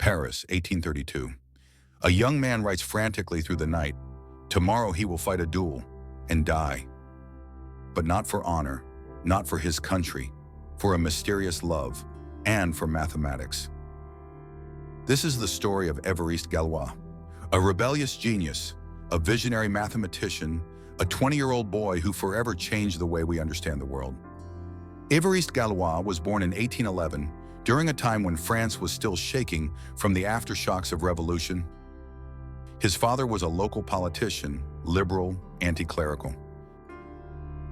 Paris, 1832. A young man writes frantically through the night, "Tomorrow he will fight a duel and die. But not for honor, not for his country, for a mysterious love, and for mathematics." This is the story of Évariste Galois, a rebellious genius, a visionary mathematician, a 20-year-old boy who forever changed the way we understand the world. Évariste Galois was born in 1811, during a time when France was still shaking from the aftershocks of revolution. His father was a local politician, liberal, anti-clerical.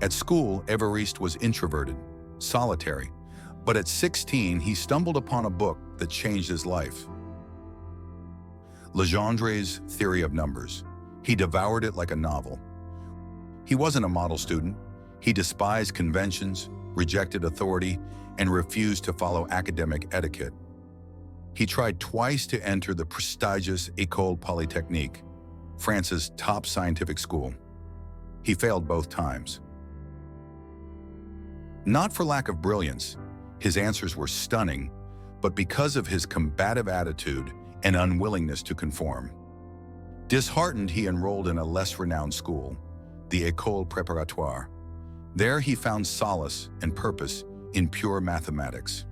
At school, Évariste was introverted, solitary, but at 16 he stumbled upon a book that changed his life. Legendre's Theory of Numbers. He devoured it like a novel. He wasn't a model student. He despised conventions, rejected authority, and refused to follow academic etiquette. He tried twice to enter the prestigious École Polytechnique, France's top scientific school. He failed both times. Not for lack of brilliance, his answers were stunning, but because of his combative attitude and unwillingness to conform. Disheartened, he enrolled in a less renowned school, the École Préparatoire. There he found solace and purpose in pure mathematics.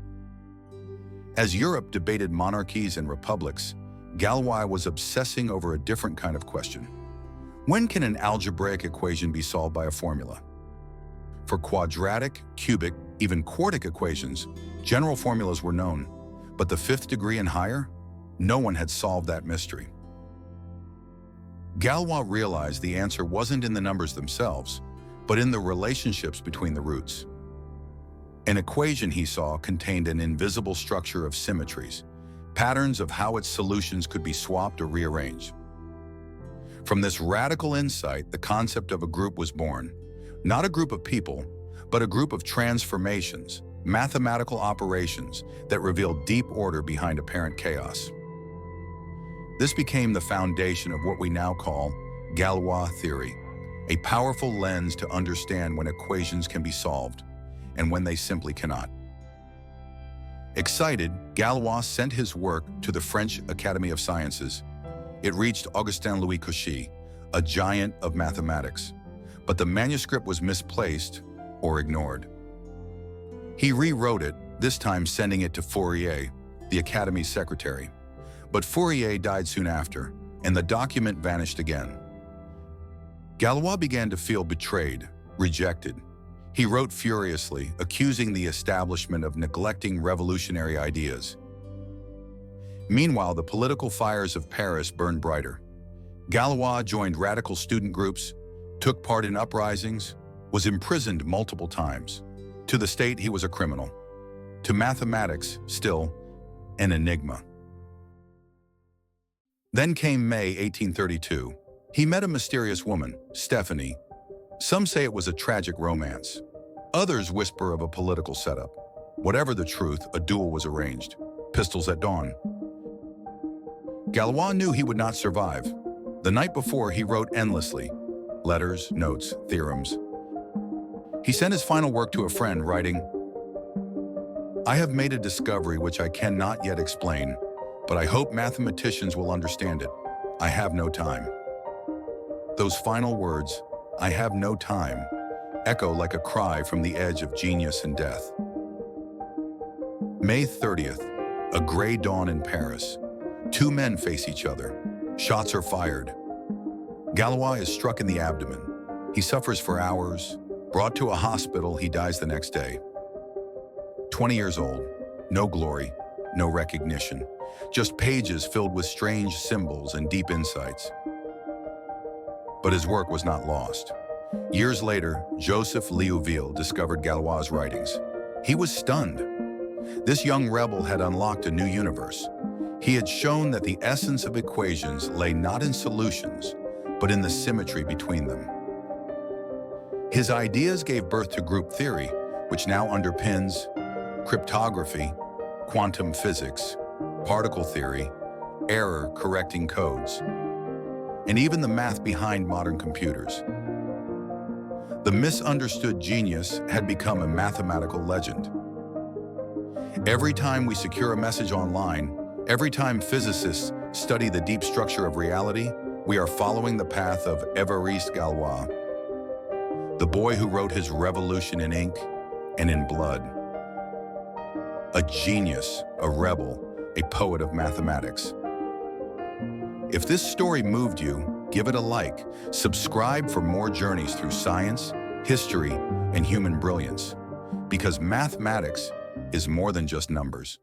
As Europe debated monarchies and republics, Galois was obsessing over a different kind of question. When can an algebraic equation be solved by a formula? For quadratic, cubic, even quartic equations, general formulas were known, but the fifth degree and higher? No one had solved that mystery. Galois realized the answer wasn't in the numbers themselves, but in the relationships between the roots. An equation, he saw, contained an invisible structure of symmetries, patterns of how its solutions could be swapped or rearranged. From this radical insight, the concept of a group was born. Not a group of people, but a group of transformations, mathematical operations that revealed deep order behind apparent chaos. This became the foundation of what we now call Galois theory, a powerful lens to understand when equations can be solved and when they simply cannot. Excited, Galois sent his work to the French Academy of Sciences. It reached Augustin-Louis Cauchy, a giant of mathematics, but the manuscript was misplaced or ignored. He rewrote it, this time sending it to Fourier, the Academy's secretary. But Fourier died soon after, and the document vanished again. Galois began to feel betrayed, rejected. He wrote furiously, accusing the establishment of neglecting revolutionary ideas. Meanwhile, the political fires of Paris burned brighter. Galois joined radical student groups, took part in uprisings, was imprisoned multiple times. To the state, he was a criminal. To mathematics, still, an enigma. Then came May 1832. He met a mysterious woman, Stephanie. Some say it was a tragic romance. Others whisper of a political setup. Whatever the truth, a duel was arranged. Pistols at dawn. Galois knew he would not survive. The night before, he wrote endlessly. Letters, notes, theorems. He sent his final work to a friend, writing, "I have made a discovery which I cannot yet explain, but I hope mathematicians will understand it. I have no time." Those final words, "I have no time," echo like a cry from the edge of genius and death. May 30th, a gray dawn in Paris. Two men face each other. Shots are fired. Galois is struck in the abdomen. He suffers for hours. Brought to a hospital, he dies the next day. 20 years old, no glory, no recognition, just pages filled with strange symbols and deep insights. But his work was not lost. Years later, Joseph Liouville discovered Galois' writings. He was stunned. This young rebel had unlocked a new universe. He had shown that the essence of equations lay not in solutions, but in the symmetry between them. His ideas gave birth to group theory, which now underpins cryptography, quantum physics, particle theory, error correcting codes, and even the math behind modern computers. The misunderstood genius had become a mathematical legend. Every time we secure a message online, Every time physicists study the deep structure of reality, we are following the path of Évariste Galois, the boy who wrote his revolution in ink and in blood. A genius, a rebel, a poet of mathematics. If this story moved you, give it a like. Subscribe for more journeys through science, history, and human brilliance. Because mathematics is more than just numbers.